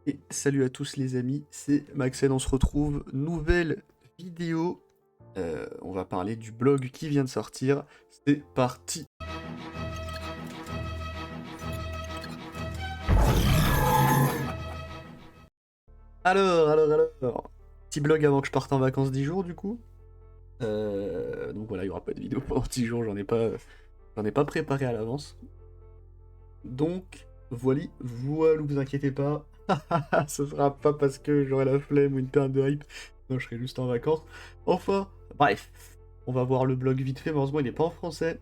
Et salut à tous les amis, c'est Maxen, on se retrouve, nouvelle vidéo, on va parler du blog qui vient de sortir, c'est parti. Alors, petit blog avant que je parte en vacances 10 jours du coup, donc voilà, il n'y aura pas de vidéo pendant 10 jours, j'en ai pas préparé à l'avance, donc voilà, vous inquiétez pas, ce sera pas parce que j'aurai la flemme ou une perte de hype, non je serai juste en vacances, enfin, bref. On va voir le blog vite fait, malheureusement il n'est pas en français.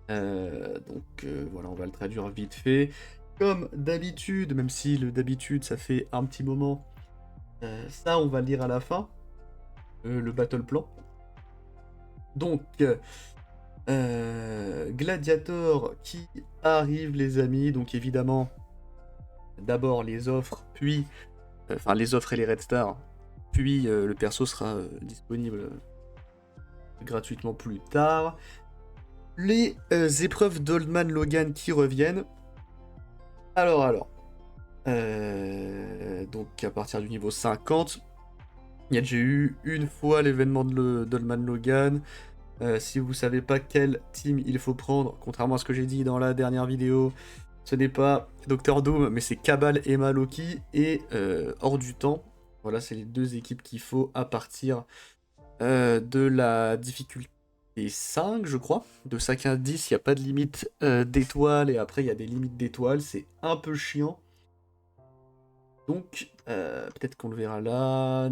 Voilà, on va le traduire vite fait. Comme d'habitude, même si le d'habitude ça fait un petit moment, ça on va le lire à la fin, le battle plan. Donc, Gladiator qui arrive les amis, donc évidemment, d'abord les offres, puis, enfin les offres et les Red Stars, puis le perso sera disponible gratuitement plus tard. Les épreuves d'Oldman Logan qui reviennent. Alors. Donc à partir du niveau 50, il y a déjà eu une fois l'événement d'Oldman Logan. Si vous savez pas quel team il faut prendre, contrairement à ce que j'ai dit dans la dernière vidéo, ce n'est pas Docteur Doom, mais c'est Cabal, Emma, Loki et Hors du Temps. Voilà, c'est les deux équipes qu'il faut à partir de la difficulté 5, je crois. De 5 à 10, il n'y a pas de limite d'étoiles, et après il y a des limites d'étoiles, c'est un peu chiant. Donc, peut-être qu'on le verra là.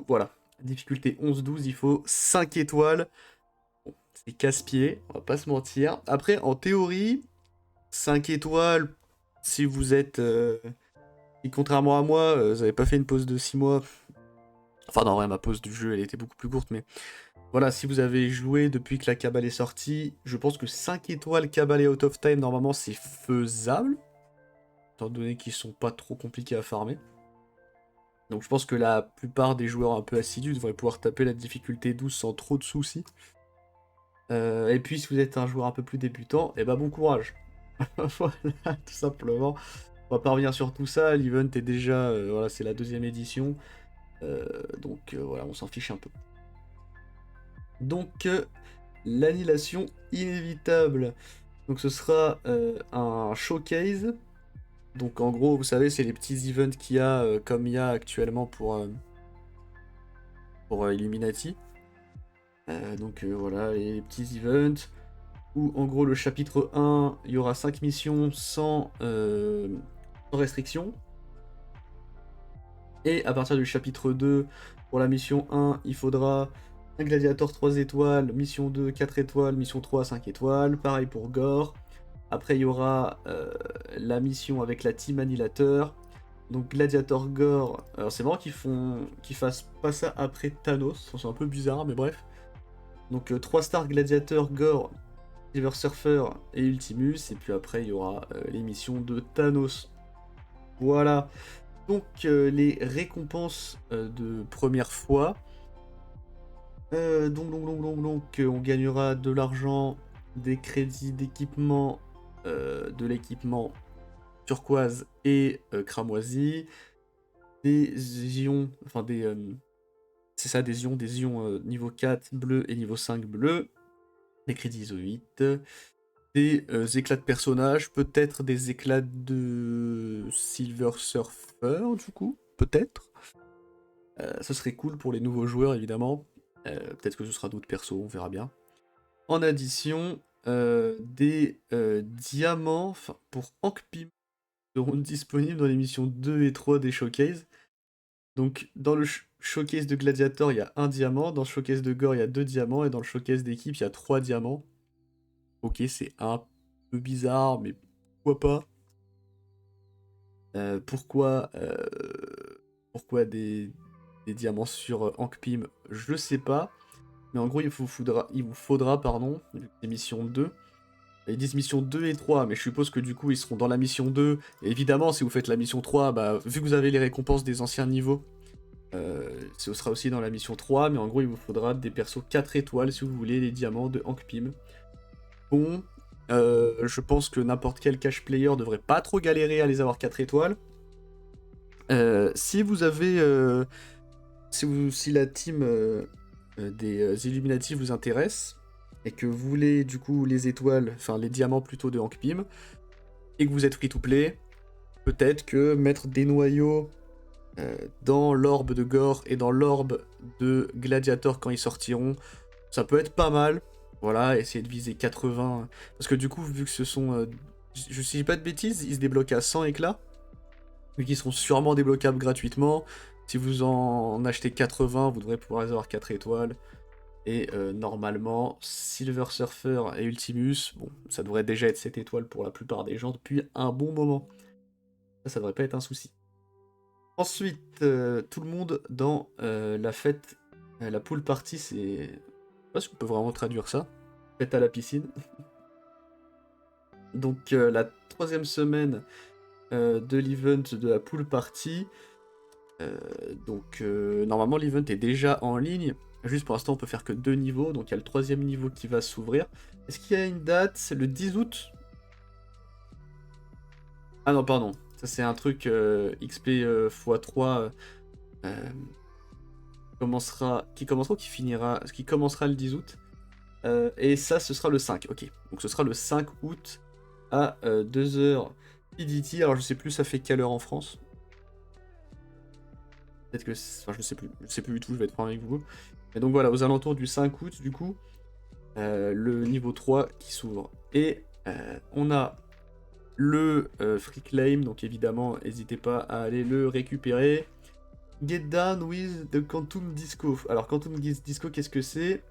Voilà, difficulté 11-12, il faut 5 étoiles. Bon, c'est casse-pied, on va pas se mentir. Après, en théorie, 5 étoiles, si vous êtes... et contrairement à moi, vous n'avez pas fait une pause de 6 mois. Enfin, non, ouais, ma pause du jeu, elle était beaucoup plus courte, mais... Voilà, si vous avez joué depuis que la Cabale est sortie, je pense que 5 étoiles Cabale et Out of Time, normalement, c'est faisable. Étant donné qu'ils sont pas trop compliqués à farmer. Donc je pense que la plupart des joueurs un peu assidus devraient pouvoir taper la difficulté 12 sans trop de soucis. Et puis si vous êtes un joueur un peu plus débutant, et bah bon courage. Voilà, tout simplement. On va pas revenir sur tout ça, l'event est déjà, voilà, c'est la 2e édition. Voilà, on s'en fiche un peu. Donc l'annihilation inévitable. Donc ce sera un showcase. Donc en gros, vous savez, c'est les petits events qu'il y a, comme il y a actuellement pour Illuminati. Voilà, les petits events. Où en gros, le chapitre 1, il y aura 5 missions sans restriction. Et à partir du chapitre 2, pour la mission 1, il faudra un gladiator 3 étoiles, mission 2 4 étoiles, mission 3 5 étoiles. Pareil pour Gore. Après, il y aura la mission avec la team annihilateur. Donc Gladiator Gore. Alors c'est marrant qu'ils fassent pas ça après Thanos. C'est un peu bizarre, mais bref. Donc 3 stars Gladiator, Gore, Silver Surfer et Ultimus. Et puis après, il y aura les missions de Thanos. Voilà. Donc les récompenses de première fois. On gagnera de l'argent, des crédits d'équipement, de l'équipement turquoise et cramoisi, des ions, enfin c'est ça, des ions niveau 4 bleu et niveau 5 bleu, des crédits ISO 8, des éclats de personnages, peut-être des éclats de Silver Surfer du coup, peut-être. Ce serait cool pour les nouveaux joueurs évidemment, peut-être que ce sera d'autres persos, on verra bien. En addition, des diamants pour Hank Pym seront disponibles dans les missions 2 et 3 des showcases. Donc dans le showcase de Gladiator, il y a 1 diamant, dans le showcase de Gore, il y a 2 diamants, et dans le showcase d'équipe, il y a 3 diamants. Ok, c'est un peu bizarre, mais pourquoi pas. Pourquoi des diamants sur Hank Pym, je sais pas. Mais en gros, il vous faudra, pardon, les missions 2. Ils disent mission 2 et 3, mais je suppose que du coup, ils seront dans la mission 2. Et évidemment, si vous faites la mission 3, bah, vu que vous avez les récompenses des anciens niveaux, ce sera aussi dans la mission 3, mais en gros, il vous faudra des persos 4 étoiles si vous voulez les diamants de Hank Pym. Bon, Je pense que n'importe quel cash player devrait pas trop galérer à les avoir 4 étoiles. Si vous avez... si la team des Illuminati vous intéresse, et que vous voulez du coup les étoiles, enfin les diamants plutôt de Hank Pym, et que vous êtes free to play, peut-être que mettre des noyaux dans l'orbe de Gore et dans l'orbe de Gladiator quand ils sortiront, ça peut être pas mal. Voilà, essayer de viser 80. Parce que du coup, vu que ce sont... je dis pas de bêtises, ils se débloquent à 100 éclats. Vu qu'ils seront sûrement débloquables gratuitement. Si vous en achetez 80, vous devrez pouvoir les avoir 4 étoiles. Et normalement, Silver Surfer et Ultimus, bon, ça devrait déjà être 7 étoiles pour la plupart des gens depuis un bon moment. Ça devrait pas être un souci. Ensuite, tout le monde dans la fête, la pool party, c'est... Je sais pas si on peut vraiment traduire ça. Fête à la piscine. Donc la 3e semaine de l'event de la pool party. Normalement l'event est déjà en ligne. Juste pour l'instant on peut faire que 2 niveaux. Donc il y a le 3e niveau qui va s'ouvrir. Est-ce qu'il y a une date? C'est le 10 août. Ah non pardon. Ça c'est un truc XP x3 qui commencera ou qui finira, qui commencera le 10 août. Et ça, ce sera le 5, ok. Donc ce sera le 5 août à 2h PDT. Alors je sais plus ça fait quelle heure en France. Peut-être que... Enfin je sais plus. Je sais plus du tout, je vais être franc avec vous. Mais donc voilà, aux alentours du 5 août, du coup, le niveau 3 qui s'ouvre. Et on a le free claim, donc évidemment, n'hésitez pas à aller le récupérer. Get down with the Quantum Disco. Alors Quantum Disco, qu'est-ce que c'est?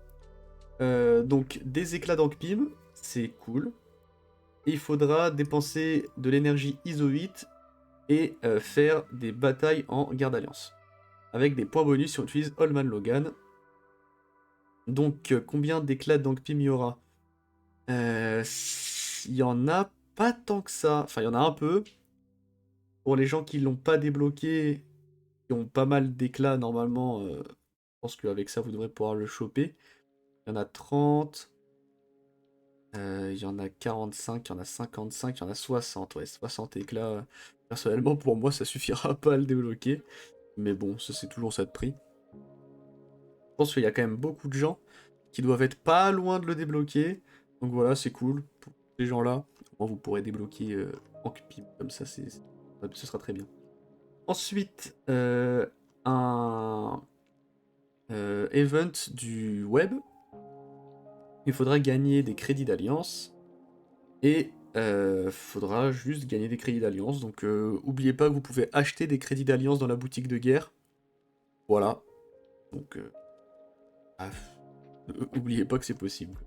Donc des éclats d'Hank Pym, c'est cool. Et il faudra dépenser de l'énergie ISO 8 et faire des batailles en guerre d'alliance. Avec des points bonus si on utilise Allman Logan. Donc combien d'éclats d'Hank Pym il y aura? Il y en a pas tant que ça. Enfin il y en a un peu. Pour les gens qui l'ont pas débloqué, qui ont pas mal d'éclats normalement, je pense qu'avec ça vous devrez pouvoir le choper. Il y en a 30. Il y en a 45, il y en a 55, il y en a 60. Ouais, 60 éclats. Personnellement, pour moi, ça suffira pas à le débloquer. Mais bon, ça c'est toujours ça de prix. Je pense qu'il y a quand même beaucoup de gens qui doivent être pas loin de le débloquer. Donc voilà, c'est cool. Pour ces gens-là, vous pourrez débloquer Hank Pym. Comme ça, ce sera très bien. Ensuite, un event du web. Il faudra gagner des crédits d'alliance. Et faudra juste gagner des crédits d'alliance. Donc oubliez pas que vous pouvez acheter des crédits d'alliance dans la boutique de guerre. Voilà. Donc oubliez pas que c'est possible.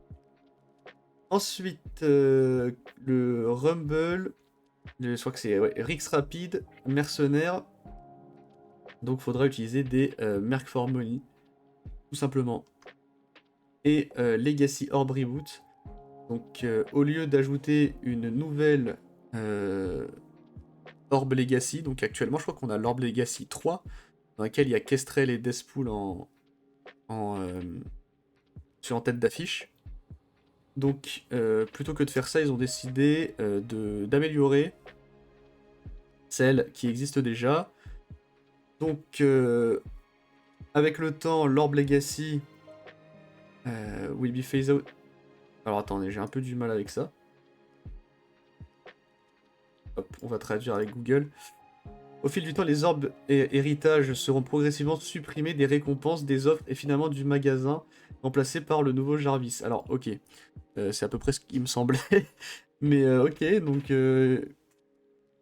Ensuite, le Rumble. Je crois que c'est Rix Rapid, mercenaire. Donc faudra utiliser des Merc for Money. Tout simplement. Et Legacy Orb Reboot. Donc au lieu d'ajouter une nouvelle Orb Legacy, donc actuellement je crois qu'on a l'Orb Legacy 3, dans laquelle il y a Kestrel et Deathpool en tête d'affiche. Donc plutôt que de faire ça, ils ont décidé d'améliorer celle qui existe déjà. Donc avec le temps, l'Orb Legacy will be phased out. Alors attendez, j'ai un peu du mal avec ça. Hop, on va traduire avec Google. Au fil du temps, les orbes et héritages seront progressivement supprimés des récompenses, des offres et finalement du magasin, remplacés par le nouveau Jarvis. Alors, ok, c'est à peu près ce qui me semblait, mais ok, donc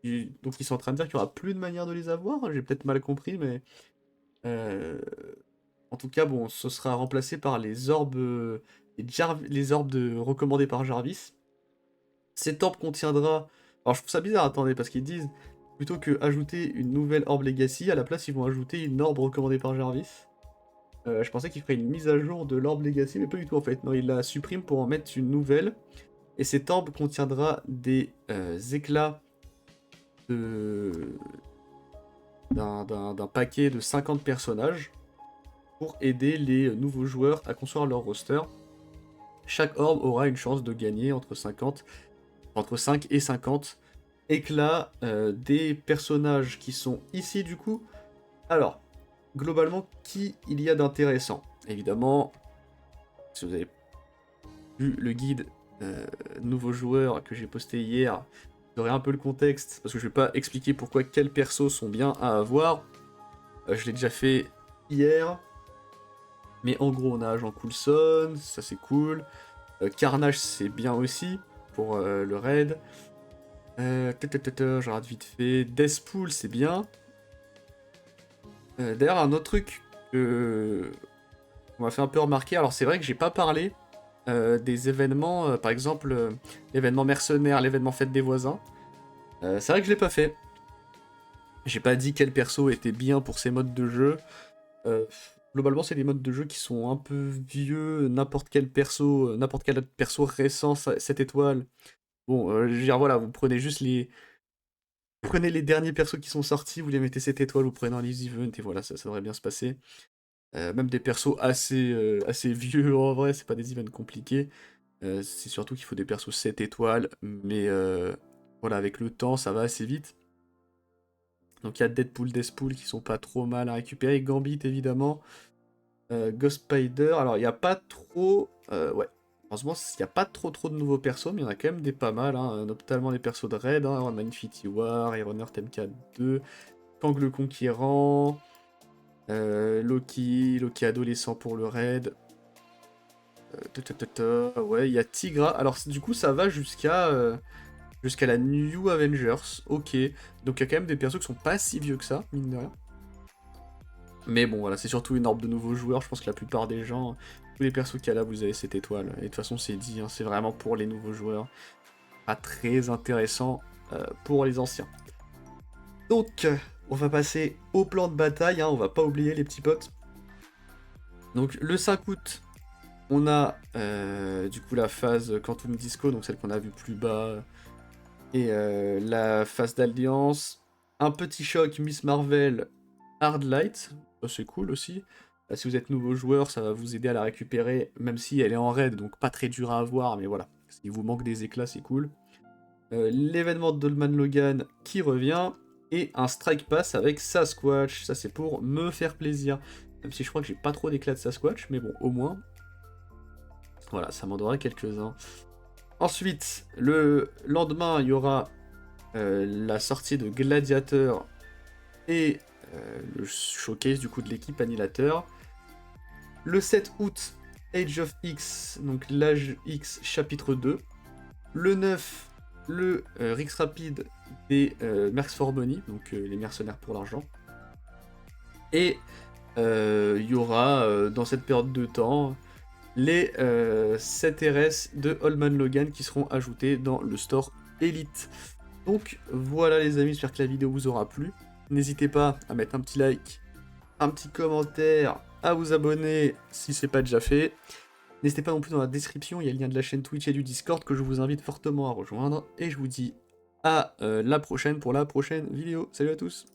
ils sont en train de dire qu'il n'y aura plus de manière de les avoir. J'ai peut-être mal compris, mais en tout cas, bon, ce sera remplacé par les orbes, les orbes recommandés par Jarvis. Cet orbe contiendra... Alors je trouve ça bizarre, attendez, parce qu'ils disent, plutôt que ajouter une nouvelle orbe Legacy, à la place ils vont ajouter une orbe recommandée par Jarvis. Je pensais qu'ils feraient une mise à jour de l'orbe Legacy, mais pas du tout en fait. Non, ils la suppriment pour en mettre une nouvelle. Et cette orbe contiendra des éclats d'un paquet de 50 personnages pour aider les nouveaux joueurs à construire leur roster. chaque orbe aura une chance de gagner entre 5 et 50 éclats des personnages qui sont ici du coup. Alors, globalement, qui il y a d'intéressant? Évidemment, si vous avez vu le guide nouveaux joueurs que j'ai posté hier, vous aurez un peu le contexte, parce que je vais pas expliquer pourquoi quels persos sont bien à avoir. Je l'ai déjà fait hier. Mais en gros, on a Agent Coulson, ça c'est cool. Carnage, c'est bien aussi, pour le raid. Je regarde vite fait. Deathpool, c'est bien. D'ailleurs, un autre truc que on m'a fait un peu remarquer, alors c'est vrai que j'ai pas parlé des événements, par exemple l'événement mercenaire, l'événement fête des voisins. C'est vrai que je l'ai pas fait. J'ai pas dit quel perso était bien pour ces modes de jeu. Globalement, c'est des modes de jeu qui sont un peu vieux. N'importe quel autre perso récent, 7 étoiles. Bon, je veux dire, voilà, vous prenez juste les. Vous prenez les derniers persos qui sont sortis, vous les mettez 7 étoiles, vous prenez un les events, et voilà, ça devrait bien se passer. Même des persos assez vieux en vrai, c'est pas des events compliqués. C'est surtout qu'il faut des persos 7 étoiles, mais voilà, avec le temps, ça va assez vite. Donc il y a Deadpool, Deathpool qui sont pas trop mal à récupérer. Gambit, évidemment. Ghost Spider, alors il n'y a pas trop... ouais, franchement, il n'y a pas trop de nouveaux persos, mais il y en a quand même des pas mal, hein, notamment les persos de raid, hein, Iron Man Infinity War, Iron Heart MK2, Kang le Conquérant, Loki adolescent pour le raid, ouais, il y a Tigra, alors du coup ça va jusqu'à la New Avengers, ok, donc il y a quand même des persos qui sont pas si vieux que ça, mine de rien. Mais bon, voilà, c'est surtout une orbe de nouveaux joueurs. Je pense que la plupart des gens, tous les persos qu'il y a là, vous avez cette étoile. Et de toute façon, c'est dit, hein, c'est vraiment pour les nouveaux joueurs. Pas très intéressant pour les anciens. Donc, on va passer au plan de bataille. Hein, on va pas oublier les petits potes. Donc, le 5 août, on a du coup la phase Quantum Disco, donc celle qu'on a vue plus bas. Et la phase d'Alliance. Un petit choc Miss Marvel Hard Light. C'est cool aussi. Si vous êtes nouveau joueur, ça va vous aider à la récupérer, même si elle est en raid, donc pas très dur à avoir, mais voilà. S'il vous manque des éclats, c'est cool. L'événement de Dolman Logan qui revient, et un Strike Pass avec Sasquatch. Ça, c'est pour me faire plaisir. Même si je crois que j'ai pas trop d'éclats de Sasquatch, mais bon, au moins. Voilà, ça m'en donnera quelques-uns. Ensuite, le lendemain, il y aura la sortie de Gladiator et le showcase du coup de l'équipe Annihilateur. Le 7 août, Age of X, donc l'âge X chapitre 2. Le 9, le Rix Rapide des Mercs for Money, donc les mercenaires pour l'argent. Et il y aura dans cette période de temps les 7 RS de Holman Logan qui seront ajoutés dans le store Elite. Donc voilà les amis, j'espère que la vidéo vous aura plu. N'hésitez pas à mettre un petit like, un petit commentaire, à vous abonner si c'est pas déjà fait. N'hésitez pas non plus dans la description, il y a le lien de la chaîne Twitch et du Discord que je vous invite fortement à rejoindre. Et je vous dis à la prochaine pour la prochaine vidéo. Salut à tous!